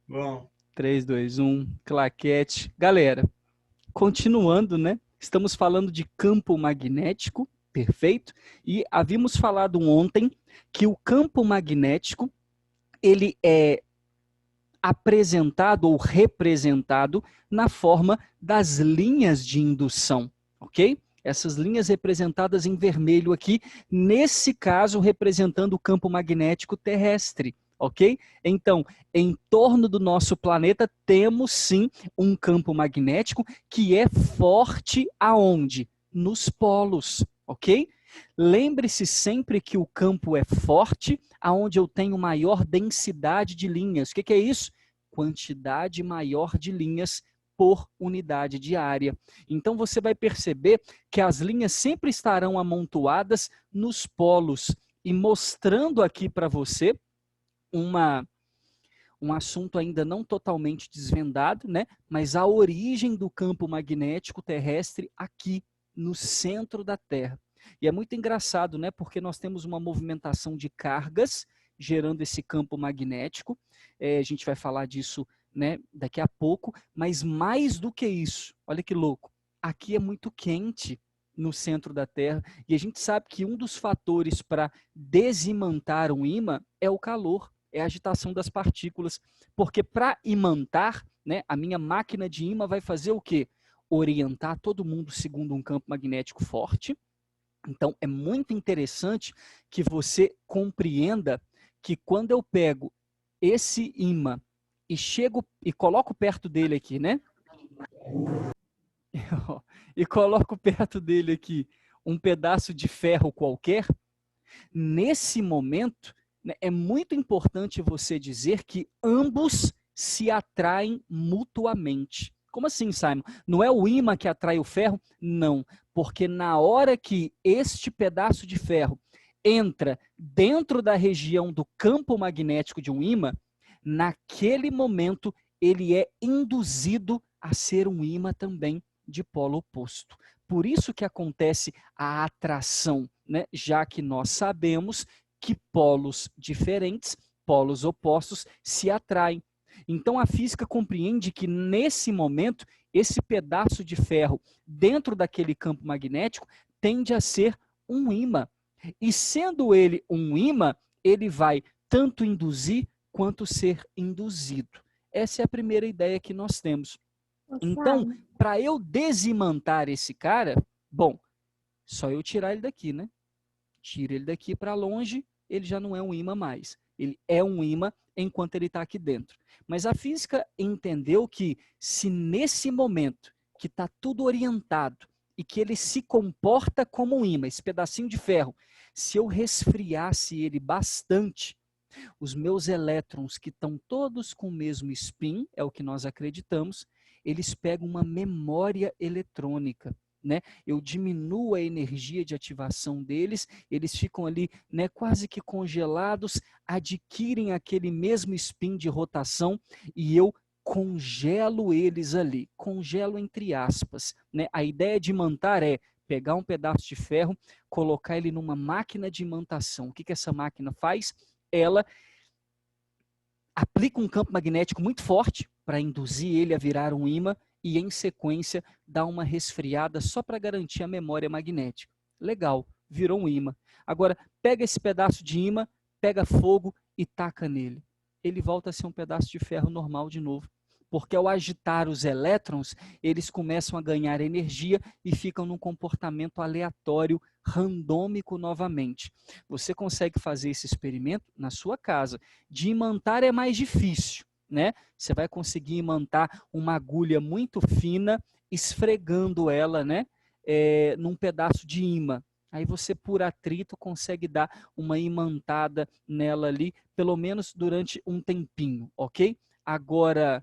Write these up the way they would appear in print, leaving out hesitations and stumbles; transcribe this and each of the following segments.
Bom, 3, 2, 1, claquete. Galera, continuando, né? Estamos falando de campo magnético, perfeito? E havíamos falado ontem que o campo magnético, ele é apresentado ou representado na forma das linhas de indução, ok? Essas linhas representadas em vermelho aqui, nesse caso representando o campo magnético terrestre, ok? Então, em torno do nosso planeta temos sim um campo magnético que é forte aonde? Nos polos, ok? Lembre-se sempre que o campo é forte aonde eu tenho maior densidade de linhas. O que é isso? Quantidade maior de linhas por unidade de área. Então você vai perceber que as linhas sempre estarão amontoadas nos polos e mostrando aqui para você um assunto ainda não totalmente desvendado, né? Mas a origem do campo magnético terrestre aqui no centro da Terra. E é muito engraçado, né? Porque nós temos uma movimentação de cargas gerando esse campo magnético. A gente vai falar disso, né, daqui a pouco, mas mais do que isso, olha que louco, aqui é muito quente no centro da Terra, e a gente sabe que um dos fatores para desimantar um ímã é o calor, é a agitação das partículas, porque para imantar, né, a minha máquina de ímã vai fazer o quê? Orientar todo mundo segundo um campo magnético forte. Então, é muito interessante que você compreenda que quando eu pego esse ímã e chego e coloco perto dele aqui, né? E coloco perto dele aqui um pedaço de ferro qualquer, nesse momento, né, é muito importante você dizer que ambos se atraem mutuamente. Como assim, Simon? Não é o ímã que atrai o ferro? Não, porque na hora que este pedaço de ferro entra dentro da região do campo magnético de um ímã, naquele momento ele é induzido a ser um ímã também de polo oposto. Por isso que acontece a atração, né? Já que nós sabemos que polos diferentes, polos opostos, se atraem. Então a física compreende que nesse momento, esse pedaço de ferro dentro daquele campo magnético tende a ser um ímã. E sendo ele um ímã, ele vai tanto induzir quanto ser induzido. Essa é a primeira ideia que nós temos. Ô, Então, Simon, para eu desimantar esse cara, bom, só eu tirar ele daqui, né? Tira ele daqui para longe, ele já não é um ímã mais. Ele é um ímã enquanto ele está aqui dentro. Mas a física entendeu que se nesse momento que está tudo orientado e que ele se comporta como um ímã, esse pedacinho de ferro, se eu resfriasse ele bastante, os meus elétrons que estão todos com o mesmo spin, é o que nós acreditamos, eles pegam uma memória eletrônica. Né? Eu diminuo a energia de ativação deles, eles ficam ali, né, quase que congelados, adquirem aquele mesmo spin de rotação e eu congelo eles ali, congelo entre aspas. Né? A ideia de imantar é pegar um pedaço de ferro, colocar ele numa máquina de imantação. O que, que essa máquina faz? Ela aplica um campo magnético muito forte para induzir ele a virar um ímã e, em sequência, dá uma resfriada só para garantir a memória magnética. Legal, virou um ímã. Agora, pega esse pedaço de ímã, pega fogo e taca nele. Ele volta a ser um pedaço de ferro normal de novo. Porque ao agitar os elétrons, eles começam a ganhar energia e ficam num comportamento aleatório, randômico novamente. Você consegue fazer esse experimento na sua casa. De imantar é mais difícil, né? Você vai conseguir imantar uma agulha muito fina, esfregando ela, né? Num pedaço de ímã. Aí você, por atrito, consegue dar uma imantada nela ali, pelo menos durante um tempinho, ok? Agora,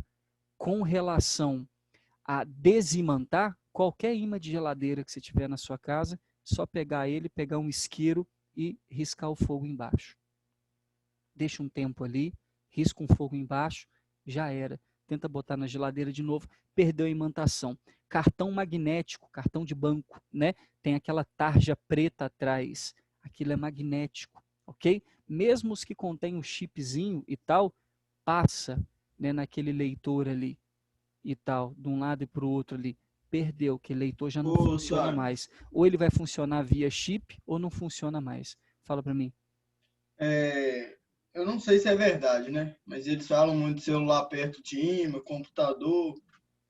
com relação a desimantar, qualquer ímã de geladeira que você tiver na sua casa, só pegar ele, pegar um isqueiro e riscar o fogo embaixo. Deixa um tempo ali, risca um fogo embaixo, já era. Tenta botar na geladeira de novo, perdeu a imantação. Cartão magnético, cartão de banco, né? Tem aquela tarja preta atrás. Aquilo é magnético, ok? Mesmo os que contêm um chipzinho e tal, passa né, naquele leitor ali e tal, de um lado e para o outro ali, perdeu, que o leitor já não funciona mais. Ou ele vai funcionar via chip ou não funciona mais. Fala para mim. Eu não sei se é verdade, né? Mas eles falam muito de celular perto de imã, computador,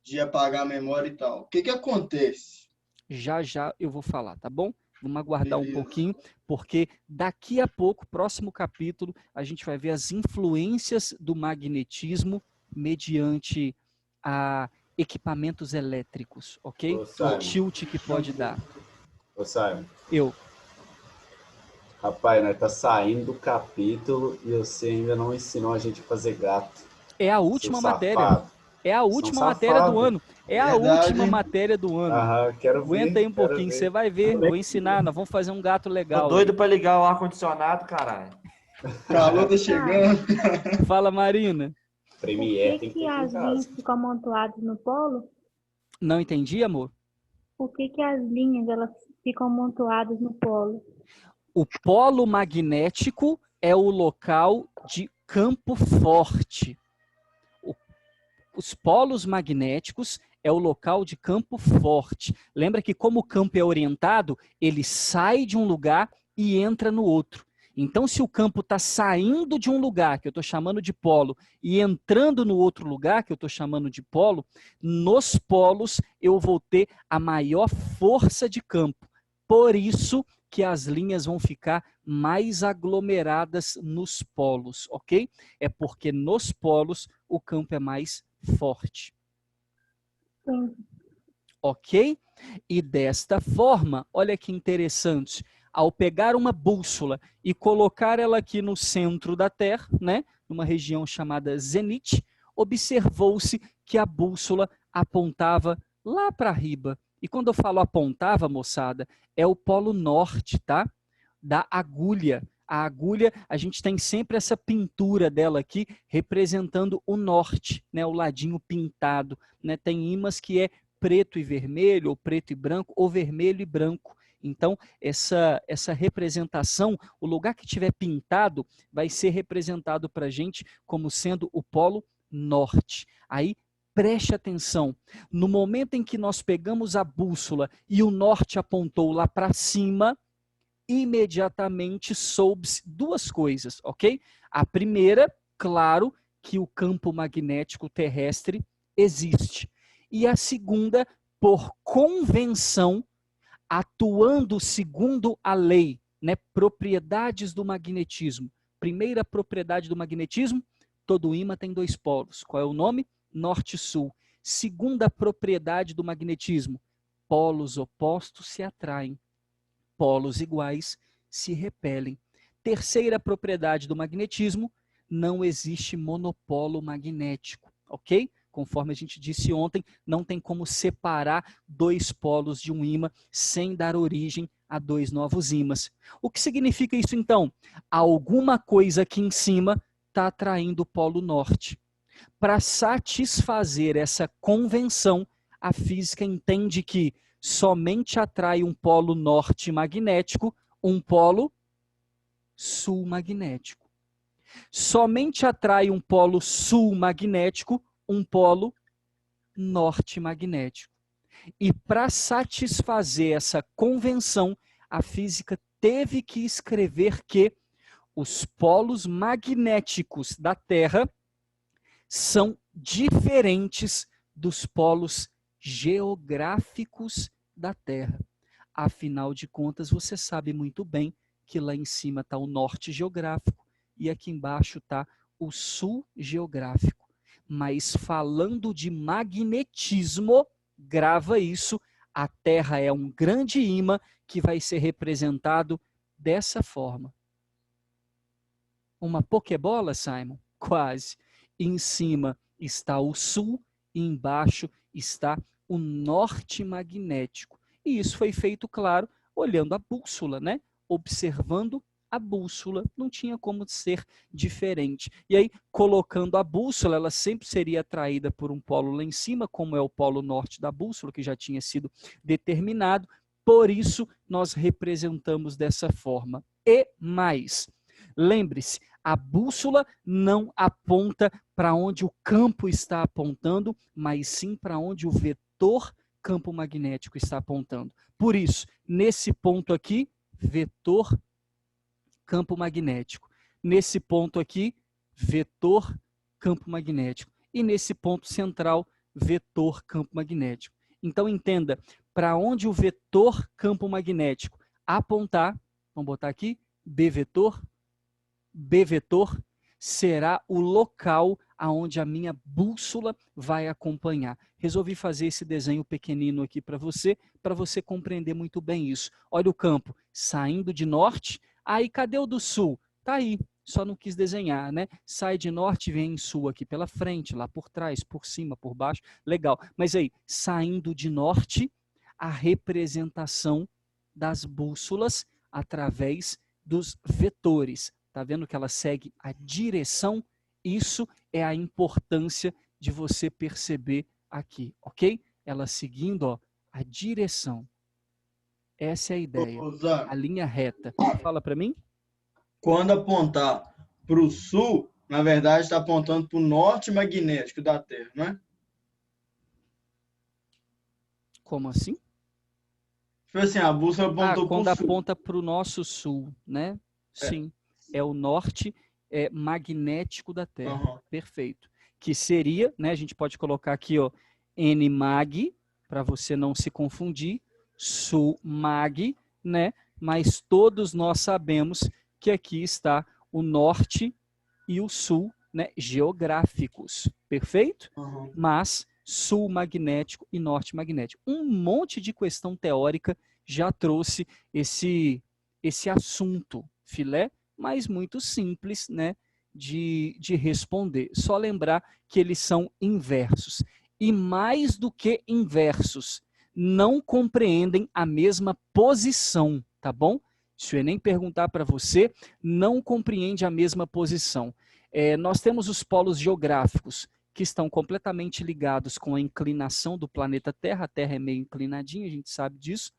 de apagar a memória e tal. O que que acontece? Já já eu vou falar, tá bom? Vamos aguardar um Beleza. pouquinho, porque daqui a pouco, próximo capítulo, a gente vai ver as influências do magnetismo mediante equipamentos elétricos, ok? Ô, O Simon. tilt que pode Tranquilo. dar. Ô, Simon. Eu. Rapaz, nós tá saindo do capítulo e você ainda não ensinou a gente a fazer gato. É a Seu última matéria. safado. É a São última matéria do safado. ano. É a Verdade, última hein? matéria do ano. Aham, quero Aguenta ver, aí um quero pouquinho, você ver. vai ver. Vou ensinar, nós vamos fazer um gato Tô legal aí. doido pra ligar o ar-condicionado, caralho. Calor tá Sabe, chegando. Fala, Marina. por Premiere que tem que que ter aqui em as linhas casa. ficam amontoadas no polo? Não entendi, amor? Por que que as linhas elas ficam amontoadas no polo? O polo magnético é o local de campo forte. Os polos magnéticos é o local de campo forte. Lembra que como o campo é orientado, ele sai de um lugar e entra no outro. Então, se o campo está saindo de um lugar, que eu estou chamando de polo, e entrando no outro lugar, que eu estou chamando de polo, nos polos eu vou ter a maior força de campo. Por isso que as linhas vão ficar mais aglomeradas nos polos, ok? É porque nos polos o campo é mais forte. Sim. Ok? E desta forma, olha que interessante, ao pegar uma bússola e colocar ela aqui no centro da Terra, né, numa região chamada zenite, observou-se que a bússola apontava lá para riba. E quando eu falo apontava, moçada, é o polo norte, tá? Da agulha. A agulha, a gente tem sempre essa pintura dela aqui, representando o norte, né, o ladinho pintado. Né? Tem imãs que é preto e vermelho, ou preto e branco, ou vermelho e branco. Então, essa representação, o lugar que tiver pintado, vai ser representado para a gente como sendo o polo norte. Aí, preste atenção, no momento em que nós pegamos a bússola e o norte apontou lá para cima, imediatamente soube-se duas coisas, ok? A primeira, claro, que o campo magnético terrestre existe. E a segunda, por convenção, atuando segundo a lei, né, propriedades do magnetismo. Primeira propriedade do magnetismo, todo ímã tem dois polos. Qual é o nome? Norte e sul. Segunda propriedade do magnetismo, polos opostos se atraem. Polos iguais se repelem. Terceira propriedade do magnetismo, não existe monopolo magnético, ok? Conforme a gente disse ontem, não tem como separar dois polos de um ímã sem dar origem a dois novos ímãs. O que significa isso então? Alguma coisa aqui em cima está atraindo o polo norte. Para satisfazer essa convenção, a física entende que somente atrai um polo norte magnético, um polo sul magnético. Somente atrai um polo sul magnético, um polo norte magnético. E para satisfazer essa convenção, a física teve que escrever que os polos magnéticos da Terra são diferentes dos polos geográficos da Terra. Afinal de contas, você sabe muito bem que lá em cima está o norte geográfico e aqui embaixo está o sul geográfico. Mas falando de magnetismo, grava isso, a Terra é um grande ímã que vai ser representado dessa forma. Uma pokebola, Simon? Quase. Em cima está o sul e embaixo está o norte magnético. E isso foi feito, claro, olhando a bússola, né? Observando a bússola, não tinha como ser diferente. E aí, colocando a bússola, ela sempre seria atraída por um polo lá em cima, como é o polo norte da bússola, que já tinha sido determinado. Por isso, nós representamos dessa forma. E mais, lembre-se, A bússola não aponta para onde o campo está apontando, mas sim para onde o vetor campo magnético está apontando. Por isso, nesse ponto aqui, vetor campo magnético. Nesse ponto aqui, vetor campo magnético. E nesse ponto central, vetor campo magnético. Então, entenda, para onde o vetor campo magnético apontar, vamos botar aqui, B vetor será o local aonde a minha bússola vai acompanhar. Resolvi fazer esse desenho pequenino aqui para você compreender muito bem isso. Olha o campo saindo de norte, aí cadê o do sul? Tá aí, só não quis desenhar, né? Sai de norte e vem em sul aqui pela frente, lá por trás, por cima, por baixo, legal. Mas aí, saindo de norte, a representação das bússolas através dos vetores. Tá vendo que ela segue a direção? Isso é a importância de você perceber aqui, ok? Ela seguindo, ó, a direção. Essa é a ideia. Ô, Zé, A linha reta. Fala para mim. quando apontar para o sul, na verdade está apontando para o norte magnético da Terra, não é? Como assim? Tipo assim, a bússola apontou Quando para o sul. aponta para o nosso sul, né? Sim. É o norte magnético da Terra. Uhum. Perfeito. Que seria, né? A gente pode colocar aqui, ó, Nmag, para você não se confundir, Sul-mag, né? Mas todos nós sabemos que aqui está o norte e o sul, né? Geográficos. Perfeito? Uhum. Mas sul magnético e norte magnético. Um monte de questão teórica já trouxe esse assunto, filé, mas muito simples, né, de responder. Só lembrar que eles são inversos. E mais do que inversos, não compreendem a mesma posição, tá bom? Se o Enem perguntar para você, não compreende a mesma posição. Nós temos os polos geográficos, que estão completamente ligados com a inclinação do planeta Terra. A Terra é meio inclinadinha, a gente sabe disso.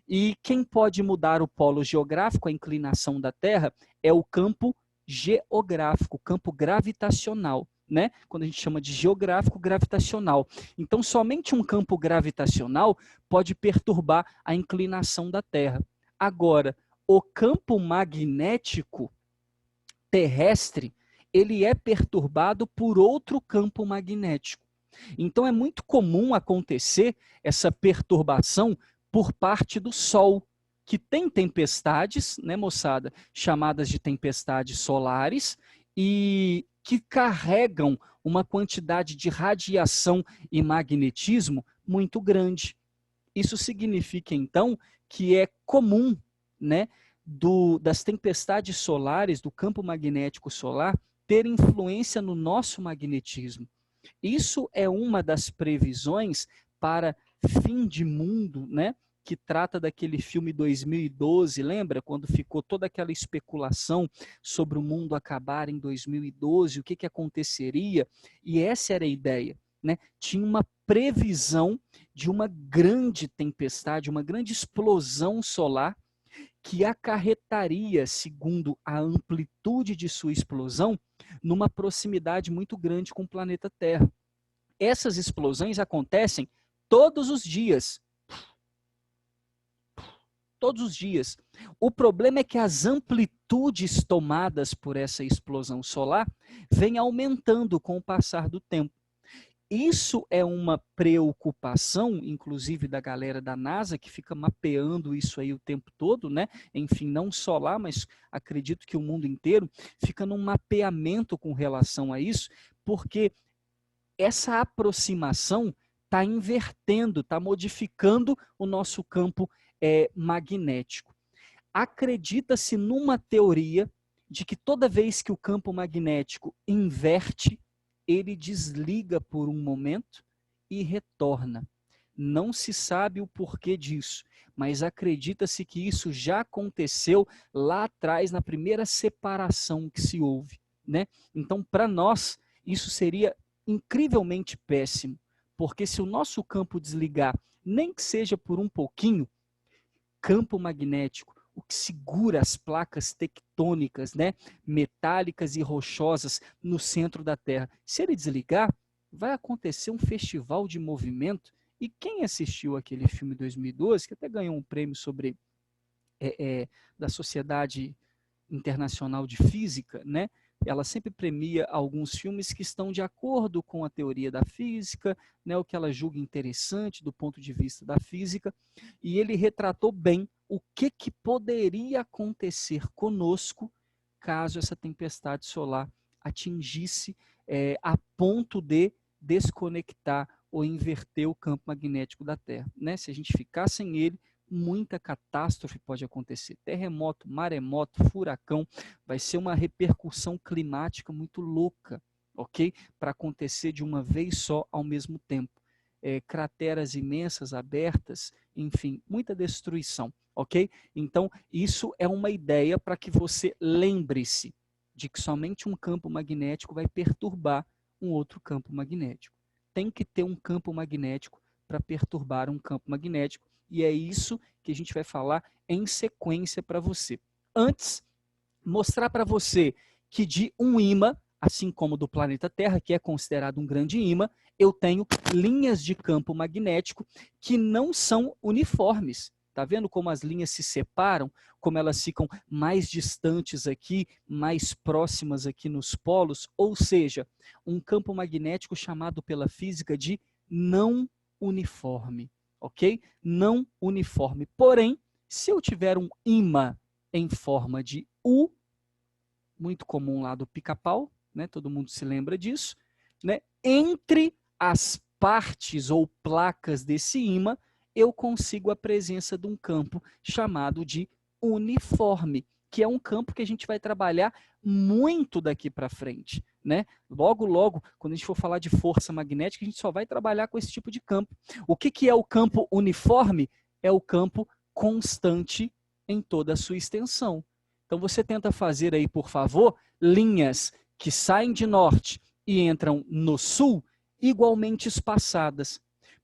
E quem pode mudar o polo geográfico, a inclinação da Terra, é o campo geográfico, o campo gravitacional, né? Quando a gente chama de geográfico gravitacional. Então, somente um campo gravitacional pode perturbar a inclinação da Terra. Agora, o campo magnético terrestre, ele é perturbado por outro campo magnético. Então é muito comum acontecer essa perturbação por parte do Sol, que tem tempestades, né, moçada, chamadas de tempestades solares, e que carregam uma quantidade de radiação e magnetismo muito grande. Isso significa, então, que é comum, né, das tempestades solares, do campo magnético solar, ter influência no nosso magnetismo. Isso é uma das previsões para fim de mundo, né? Que trata daquele filme 2012, lembra? Quando ficou toda aquela especulação sobre o mundo acabar em 2012, o que aconteceria? E essa era a ideia, né? Tinha uma previsão de uma grande tempestade, uma grande explosão solar, que acarretaria, segundo a amplitude de sua explosão, numa proximidade muito grande com o planeta Terra. Essas explosões acontecem todos os dias. Todos os dias. O problema é que as amplitudes tomadas por essa explosão solar vêm aumentando com o passar do tempo. Isso é uma preocupação, inclusive da galera da NASA, que fica mapeando isso aí o tempo todo, né? Enfim, não só lá, mas acredito que o mundo inteiro fica num mapeamento com relação a isso, porque essa aproximação está invertendo, está modificando o nosso campo magnético. Acredita-se numa teoria de que toda vez que o campo magnético inverte, ele desliga por um momento e retorna. Não se sabe o porquê disso, mas acredita-se que isso já aconteceu lá atrás, na primeira separação que se houve, né? Então, para nós, isso seria incrivelmente péssimo, porque se o nosso campo desligar, nem que seja por um pouquinho, campo magnético, o que segura as placas tectônicas, né, metálicas e rochosas no centro da Terra. Se ele desligar, vai acontecer um festival de movimento. E quem assistiu aquele filme 2012, que até ganhou um prêmio sobre da Sociedade Internacional de Física, né? Ela sempre premia alguns filmes que estão de acordo com a teoria da física, né, o que ela julga interessante do ponto de vista da física, e ele retratou bem o que poderia acontecer conosco caso essa tempestade solar atingisse a ponto de desconectar ou inverter o campo magnético da Terra. Né? Se a gente ficar sem ele, muita catástrofe pode acontecer. Terremoto, maremoto, furacão, vai ser uma repercussão climática muito louca, ok? Para acontecer de uma vez só ao mesmo tempo. Crateras imensas abertas, enfim, muita destruição, ok? Então, isso é uma ideia para que você lembre-se de que somente um campo magnético vai perturbar um outro campo magnético. Tem que ter um campo magnético para perturbar um campo magnético, e é isso que a gente vai falar em sequência para você. Antes, mostrar para você que de um ímã, assim como do planeta Terra, que é considerado um grande ímã, eu tenho linhas de campo magnético que não são uniformes. Tá vendo como as linhas se separam, como elas ficam mais distantes aqui, mais próximas aqui nos polos? Ou seja, um campo magnético chamado pela física de não uniforme, ok? Não uniforme. Porém, se eu tiver um ímã em forma de U, muito comum lá do pica-pau, né? Todo mundo se lembra disso, né? Entre as partes ou placas desse ímã, eu consigo a presença de um campo chamado de uniforme, que é um campo que a gente vai trabalhar muito daqui para frente, né? Logo, logo, quando a gente for falar de força magnética, a gente só vai trabalhar com esse tipo de campo. O que é o campo uniforme? É o campo constante em toda a sua extensão. Então você tenta fazer aí, por favor, linhas que saem de norte e entram no sul igualmente espaçadas,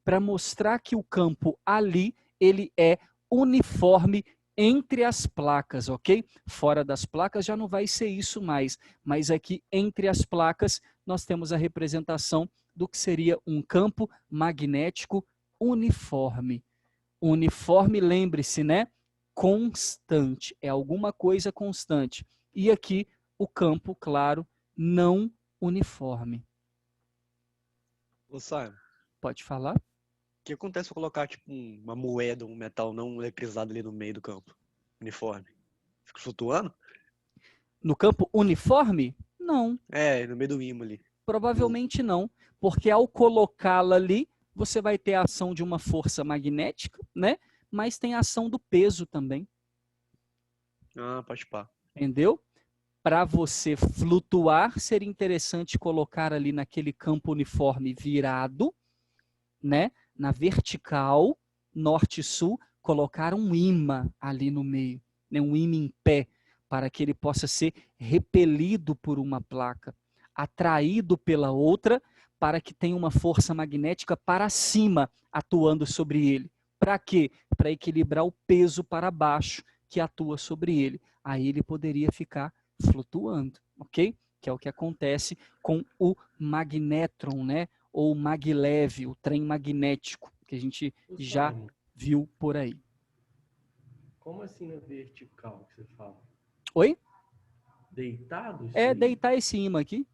para mostrar que o campo ali ele é uniforme entre as placas, ok? Fora das placas já não vai ser isso mais, mas aqui entre as placas nós temos a representação do que seria um campo magnético uniforme. Uniforme, lembre-se, né? Constante, é alguma coisa constante. E aqui o campo, claro, não uniforme. Ô, Simon, o Pode falar? que acontece se eu colocar tipo uma moeda, um metal não eletrizado ali no meio do campo? Uniforme. Fica flutuando? No campo uniforme? Não, No meio do ímã ali. provavelmente não, porque ao colocá-la ali, você vai ter a ação de uma força magnética, né? Mas tem a ação do peso também, Ah, pode pá. entendeu? Para você flutuar, seria interessante colocar ali naquele campo uniforme virado, né? Na vertical, norte e sul, colocar um ímã ali no meio, né? Um ímã em pé, para que ele possa ser repelido por uma placa, atraído pela outra, para que tenha uma força magnética para cima, atuando sobre ele. Para quê? Para equilibrar o peso para baixo, que atua sobre ele. Aí ele poderia ficar flutuando, ok? Que é o que acontece com o magnétron, né? Ou maglev, o trem magnético, que a gente já viu por aí. Como assim na vertical que você fala? Oi? Deitado? Deitar esse ímã aqui.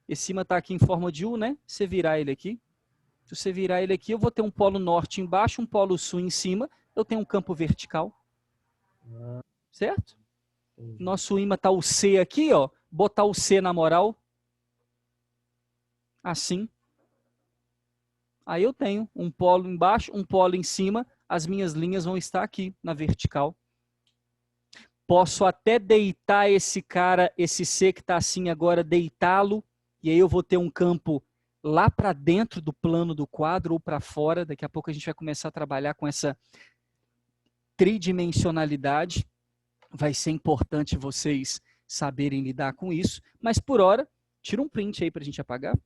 Esse ímã está aqui em forma de U, né? Você virar ele aqui. Se você virar ele aqui, eu vou ter um polo norte embaixo, um polo sul em cima. Eu tenho um campo vertical. Certo? Nosso ímã está o C aqui, ó. Botar o C na moral. Assim. Aí eu tenho um polo embaixo, um polo em cima. As minhas linhas vão estar aqui na vertical. Posso até deitar esse cara, esse C que está assim agora, deitá-lo. E aí eu vou ter um campo lá para dentro do plano do quadro ou para fora. Daqui a pouco a gente vai começar a trabalhar com essa tridimensionalidade. Vai ser importante vocês saberem lidar com isso. Mas por hora, tira um print aí para a gente apagar.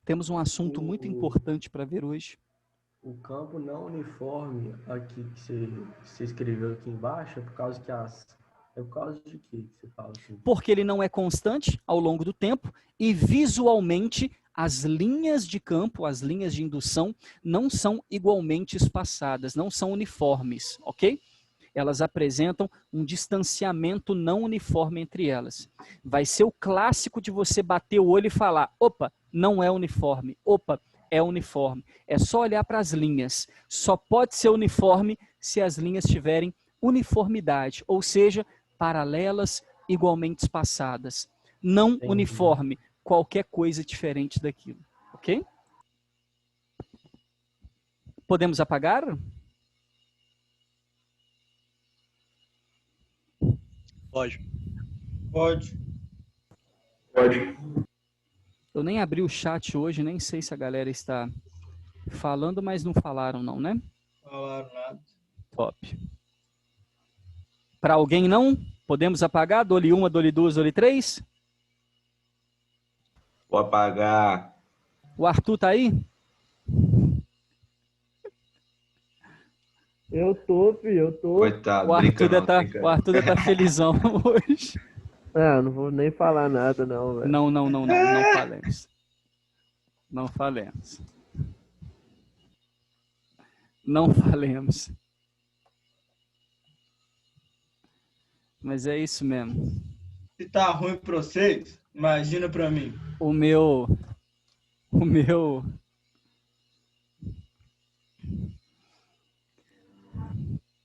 Temos um assunto muito importante para ver hoje. o campo não uniforme aqui que você escreveu aqui embaixo é por causa que é por causa de quê que você fala assim? Porque ele não é constante ao longo do tempo e visualmente as linhas de campo, as linhas de indução, não são igualmente espaçadas, não são uniformes, ok? Elas apresentam um distanciamento não uniforme entre elas. Vai ser o clássico de você bater o olho e falar, opa, não é uniforme, opa, é uniforme. É só olhar para as linhas. Só pode ser uniforme se as linhas tiverem uniformidade, ou seja, paralelas, igualmente espaçadas. Não Entendi. uniforme, qualquer coisa diferente daquilo, ok? Podemos apagar? Pode. Pode. Eu nem abri o chat hoje, nem sei se a galera está falando, mas não falaram não, né? Falaram nada. Top. Para alguém não? Podemos apagar? Dole 1, dole 2, dole 3? Vou apagar. O Arthur tá aí? Eu tô, filho, eu tô. Coitado, O brinca Arthur não, tá, brinca o não. Arthur deve tá felizão hoje. Ah, não vou nem falar nada não, velho. Não falemos. Não falemos. Não falemos. Mas é isso mesmo. Se tá ruim pra vocês, imagina pra mim. O meu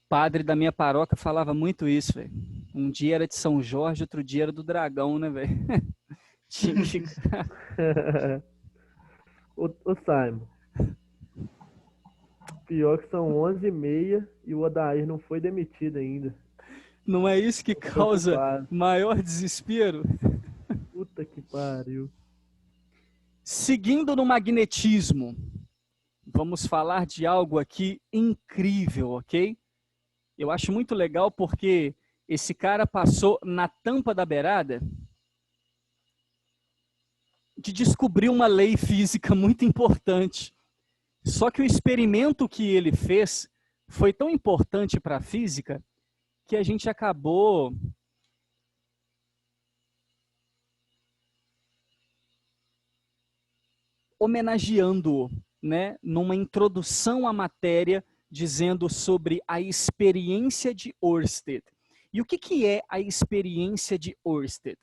padre da minha paróquia falava muito isso, velho. Um dia era de São Jorge, outro dia era do Dragão, né, velho? Tinha que ficar... Ô Simon, pior que são 11h30 e o Odair não foi demitido ainda. Não é isso que Tô causa preocupado. maior desespero? Puta que pariu. Seguindo no magnetismo, vamos falar de algo aqui incrível, ok? Eu acho muito legal porque esse cara passou na tampa da beirada de descobrir uma lei física muito importante. Só que o experimento que ele fez foi tão importante para a física que a gente acabou homenageando-o, né, numa introdução à matéria, dizendo sobre a experiência de Ørsted. E o que é a experiência de Ørsted?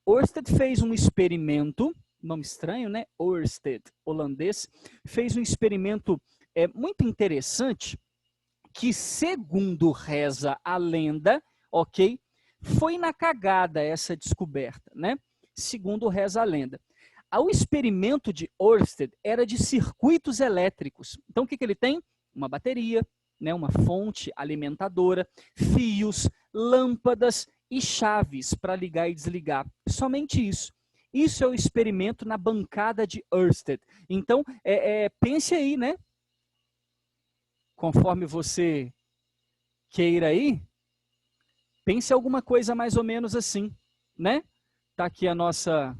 Ørsted fez um experimento, nome estranho, né? Ørsted, holandês, fez um experimento muito interessante, que segundo reza a lenda, ok, foi na cagada essa descoberta, né? Segundo reza a lenda. O experimento de Ørsted era de circuitos elétricos. Então, o que ele tem? Uma bateria, né, uma fonte alimentadora, fios, lâmpadas e chaves para ligar e desligar. Somente isso. Isso é o experimento na bancada de Ørsted. Então, pense aí, né? Conforme você queira aí, pense alguma coisa mais ou menos assim, né? Tá aqui a nossa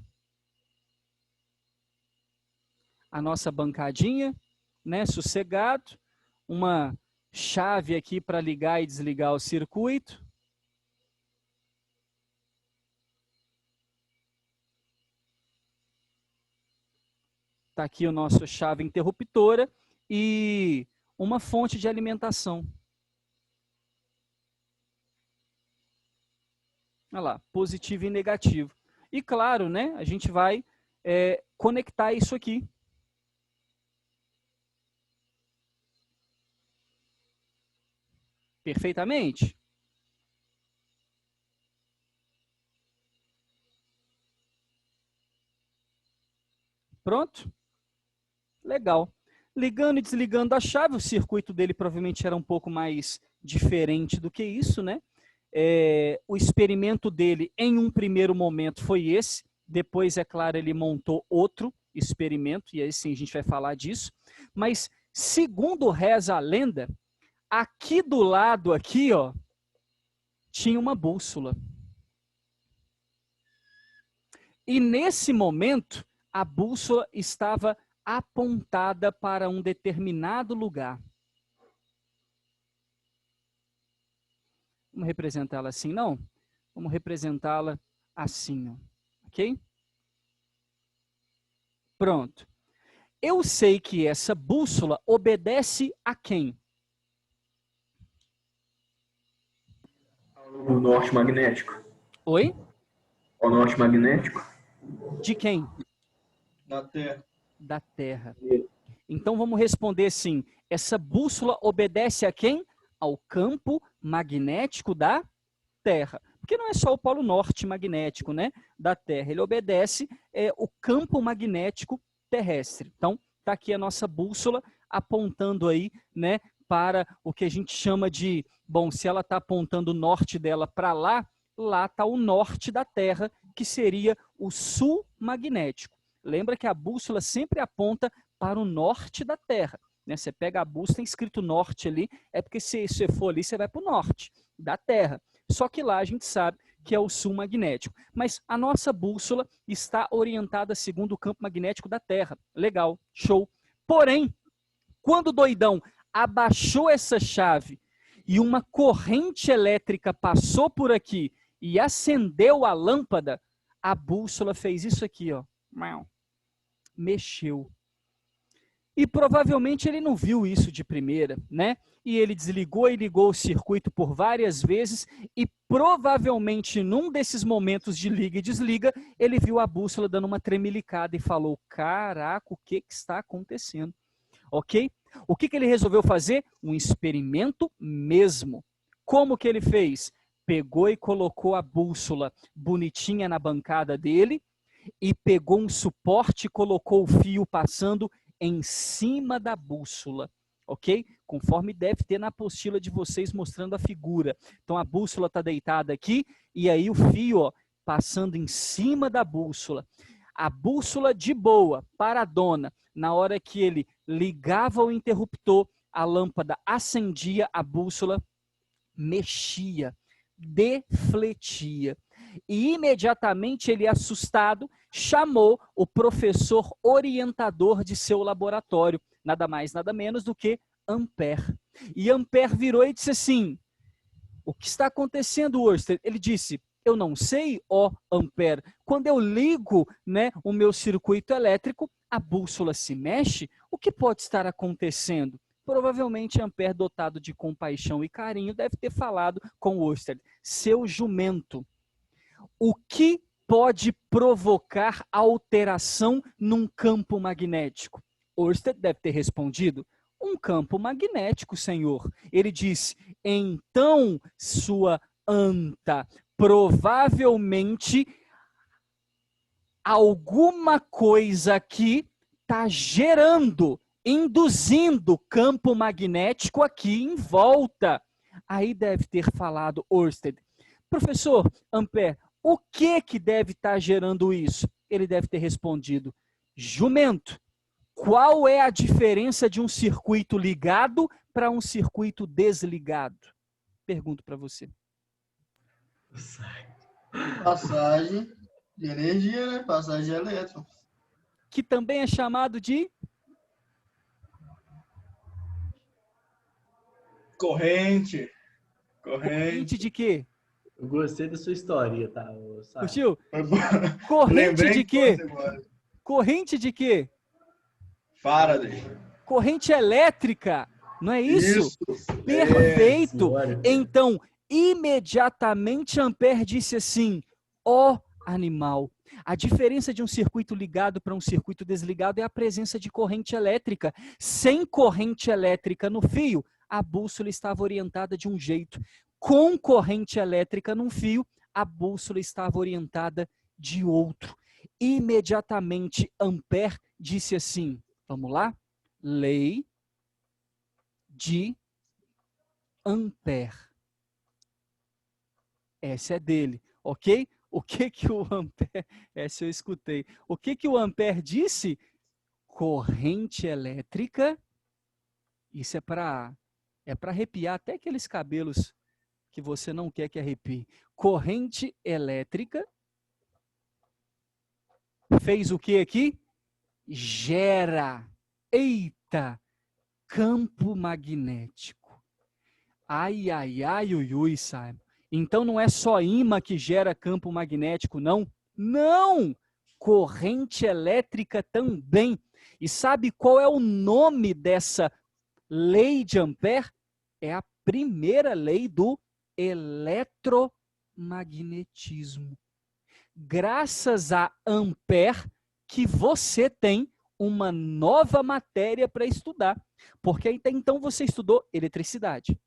bancadinha, né? Sossegado, uma chave aqui para ligar e desligar o circuito. Tá aqui o nosso chave interruptora e uma fonte de alimentação. Olha lá, positivo e negativo. E claro, né, a gente vai conectar isso aqui. Perfeitamente? Pronto? Legal. Ligando e desligando a chave, o circuito dele provavelmente era um pouco mais diferente do que isso, né? O experimento dele, em um primeiro momento, foi esse. Depois, é claro, ele montou outro experimento, e aí sim a gente vai falar disso. Mas, segundo reza a lenda, aqui do lado, aqui, ó, tinha uma bússola. E nesse momento, a bússola estava apontada para um determinado lugar. Vamos representá-la assim, não? Vamos representá-la assim, ó. Ok? Pronto. Eu sei que essa bússola obedece a quem? O norte magnético. Oi? O norte magnético. De quem? Na Terra. Da Terra. Então vamos responder assim: essa bússola obedece a quem? Ao campo magnético da Terra. Porque não é só o polo norte magnético, né, da Terra. Ele obedece o campo magnético terrestre. Então, está aqui a nossa bússola apontando aí, né, para o que a gente chama de, bom, se ela está apontando o norte dela para lá, lá está o norte da Terra, que seria o sul magnético. Lembra que a bússola sempre aponta para o norte da Terra. Né? Você pega a bússola, tem escrito norte ali, é porque se você for ali, você vai para o norte da Terra. Só que lá a gente sabe que é o sul magnético. Mas a nossa bússola está orientada segundo o campo magnético da Terra. Legal, show. Porém, quando o doidão abaixou essa chave e uma corrente elétrica passou por aqui e acendeu a lâmpada, a bússola fez isso aqui, ó. Mexeu. E provavelmente ele não viu isso de primeira, né? E ele desligou e ligou o circuito por várias vezes e provavelmente num desses momentos de liga e desliga, ele viu a bússola dando uma tremelicada e falou, caraca, o que está acontecendo? Ok? O que ele resolveu fazer? Um experimento mesmo. Como que ele fez? Pegou e colocou a bússola bonitinha na bancada dele e pegou um suporte e colocou o fio passando em cima da bússola, ok? Conforme deve ter na apostila de vocês mostrando a figura. Então a bússola está deitada aqui e aí o fio, ó, passando em cima da bússola. A bússola de boa, paradona, na hora que ele ligava o interruptor, a lâmpada acendia, a bússola mexia, defletia. E imediatamente ele, assustado, chamou o professor orientador de seu laboratório, nada mais, nada menos do que Ampère. E Ampère virou e disse assim, o que está acontecendo, Oersted? Ele disse, eu não sei, ó Ampère, quando eu ligo, né, o meu circuito elétrico, a bússola se mexe, o que pode estar acontecendo? Provavelmente Ampère, dotado de compaixão e carinho, deve ter falado com Oersted, seu jumento, o que pode provocar alteração num campo magnético? Oersted deve ter respondido, um campo magnético, senhor. Ele disse, então, sua anta, provavelmente alguma coisa aqui está gerando, induzindo campo magnético aqui em volta. Aí deve ter falado Oersted, professor Ampère, o que deve estar gerando isso? Ele deve ter respondido, jumento, qual é a diferença de um circuito ligado para um circuito desligado? Pergunto para você. Passagem de energia, né? Passagem de elétron. Que também é chamado de Corrente. corrente de quê? Eu gostei da sua história, tá? Curtiu? Foi bom. Corrente Lembrei de que quê? fosse agora. Corrente de quê? Faraday. Corrente elétrica, não é isso? Isso. Perfeito. Senhora. Então, imediatamente Ampère disse assim, ó animal, a diferença de um circuito ligado para um circuito desligado é a presença de corrente elétrica. Sem corrente elétrica no fio, a bússola estava orientada de um jeito. Com corrente elétrica no fio, a bússola estava orientada de outro. Imediatamente Ampère disse assim, vamos lá? Lei de Ampère. Essa é dele, ok? O que o Ampère... Essa eu escutei. O que o Ampère disse? Corrente elétrica. Isso é para arrepiar até aqueles cabelos que você não quer que arrepie. Corrente elétrica. Fez o que aqui? gera, eita, campo magnético. Ai, ai, ai, ui, ui, Simon. Então não é só ímã que gera campo magnético, não? Não! Corrente elétrica também. E sabe qual é o nome dessa lei de Ampère? É a primeira lei do eletromagnetismo. Graças a Ampère que você tem uma nova matéria para estudar. Porque até então você estudou eletricidade.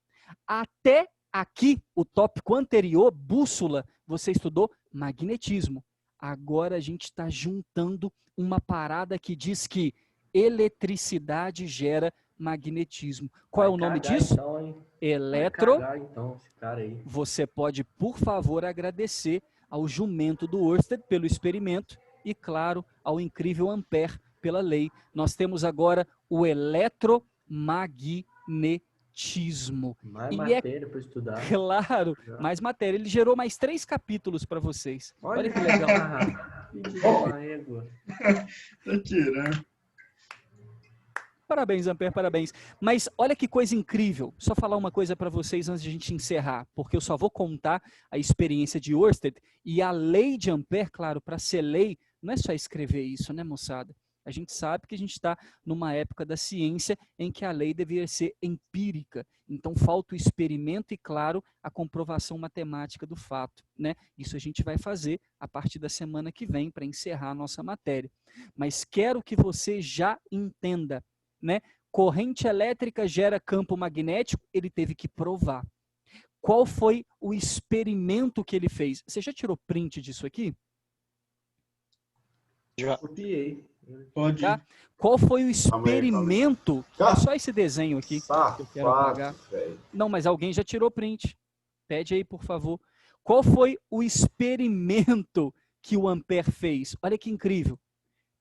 Até aqui, o tópico anterior, bússola, você estudou magnetismo. Agora a gente está juntando uma parada que diz que eletricidade gera magnetismo. Qual é o nome disso? Então, hein? Eletro. Vai cagar, então, esse cara aí. Você pode, por favor, agradecer ao jumento do Ørsted pelo experimento e, claro, ao incrível Ampère pela lei. Nós temos agora o eletromagnetismo. Mais E matéria para estudar. claro, mais matéria. Ele gerou mais 3 capítulos para vocês. Olha que legal. Uma égua. Tá tirando. Parabéns, Ampère, parabéns. Mas olha que coisa incrível. Só falar uma coisa para vocês antes de a gente encerrar, porque eu só vou contar a experiência de Ørsted e a lei de Ampère, claro, para ser lei, não é só escrever isso, né, moçada? A gente sabe que a gente está numa época da ciência em que a lei deveria ser empírica. Então, falta o experimento e, claro, a comprovação matemática do fato, né? Isso a gente vai fazer a partir da semana que vem para encerrar a nossa matéria. Mas quero que você já entenda, né? Corrente elétrica gera campo magnético, ele teve que provar. Qual foi o experimento que ele fez? Você já tirou print disso aqui? Já. Copiei. Pode Tá? ir. Qual foi o experimento? Calma aí. É só esse desenho aqui que eu quero apagar. Safado, velho. Não, mas alguém já tirou print. Pede aí, por favor. Qual foi o experimento que o Ampère fez? Olha que incrível.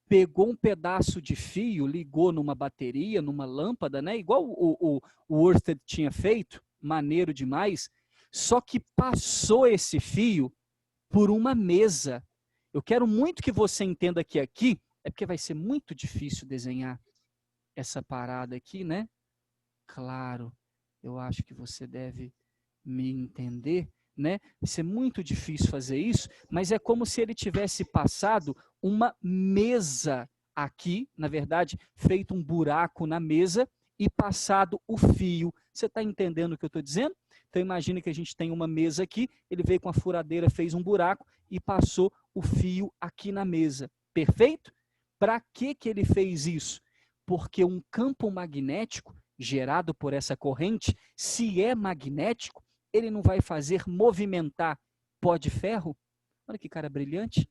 Pegou um pedaço de fio, ligou numa bateria, numa lâmpada, né? Igual o Ørsted tinha feito, maneiro demais, só que passou esse fio por uma mesa. Eu quero muito que você entenda que aqui, é porque vai ser muito difícil desenhar essa parada aqui, né? Claro, eu acho que você deve me entender, né? Vai ser muito difícil fazer isso, mas é como se ele tivesse passado uma mesa aqui, na verdade, feito um buraco na mesa e passado o fio. Você está entendendo o que eu estou dizendo? Então imagine que a gente tem uma mesa aqui, ele veio com a furadeira, fez um buraco e passou o fio aqui na mesa. Perfeito? Para que ele fez isso? Porque um campo magnético gerado por essa corrente, se é magnético, ele não vai fazer movimentar pó de ferro? Olha que cara brilhante.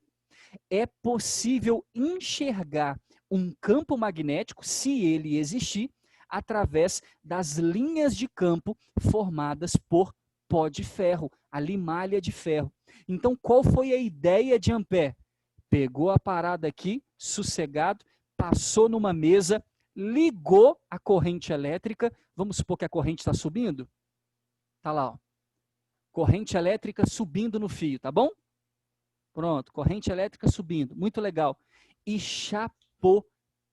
É possível enxergar um campo magnético, se ele existir, através das linhas de campo formadas por pó de ferro, a limalha de ferro. Então, qual foi a ideia de Ampère? Pegou a parada aqui, sossegado, passou numa mesa, ligou a corrente elétrica. Vamos supor que a corrente está subindo? Está lá, ó. Corrente elétrica subindo no fio, tá bom? Pronto, corrente elétrica subindo, muito legal. E chapou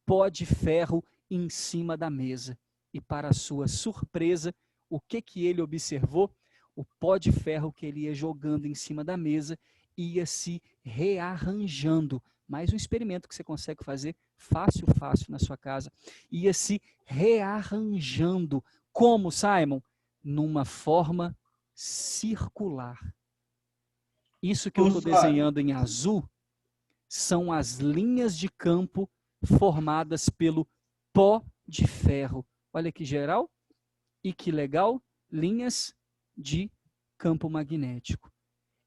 pó de ferro em cima da mesa. E para sua surpresa, o que ele observou? O pó de ferro que ele ia jogando em cima da mesa ia se rearranjando. Mais um experimento que você consegue fazer fácil na sua casa. Ia se rearranjando. Como, Simon? Numa forma circular. Isso que eu estou desenhando em azul são as linhas de campo formadas pelo pó de ferro. Olha que geral e que legal, linhas de campo magnético.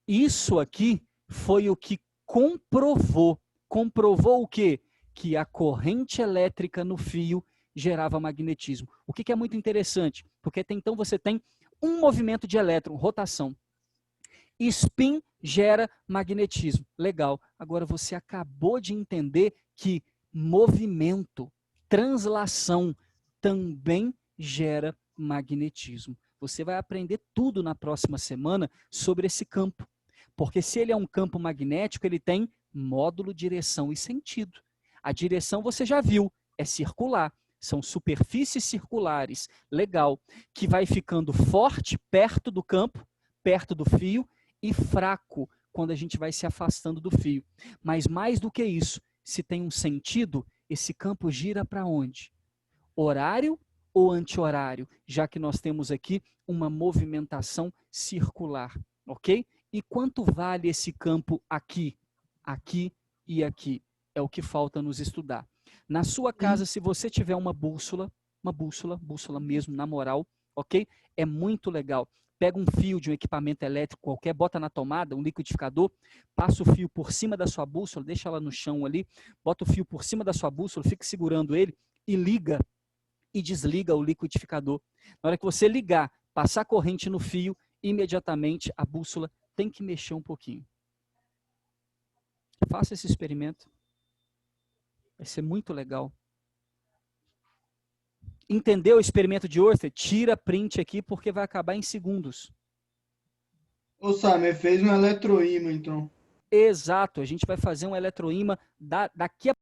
Isso aqui foi o que comprovou. Comprovou o quê? Que a corrente elétrica no fio gerava magnetismo. O que é muito interessante, porque até então você tem um movimento de elétron, rotação. Spin gera magnetismo. Legal. Agora você acabou de entender que movimento, translação, também gera magnetismo. Você vai aprender tudo na próxima semana sobre esse campo. Porque se ele é um campo magnético, ele tem módulo, direção e sentido. A direção você já viu, é circular. São superfícies circulares, legal, que vai ficando forte perto do campo, perto do fio, e fraco quando a gente vai se afastando do fio. Mas mais do que isso, se tem um sentido, esse campo gira para onde? Horário ou anti-horário? Já que nós temos aqui uma movimentação circular, ok? E quanto vale esse campo aqui, aqui e aqui? É o que falta nos estudar. Na sua casa, se você tiver uma bússola mesmo, na moral, ok? É muito legal. Pega um fio de um equipamento elétrico qualquer, bota na tomada, um liquidificador, passa o fio por cima da sua bússola, deixa ela no chão ali, bota o fio por cima da sua bússola, fica segurando ele e liga e desliga o liquidificador. Na hora que você ligar, passar corrente no fio, imediatamente a bússola tem que mexer um pouquinho. Faça esse experimento. Vai ser muito legal. Entendeu o experimento de Ørsted? Tira print aqui porque vai acabar em segundos. Ô, Samer, fez um eletroímã, então. Exato, a gente vai fazer um eletroímã daqui a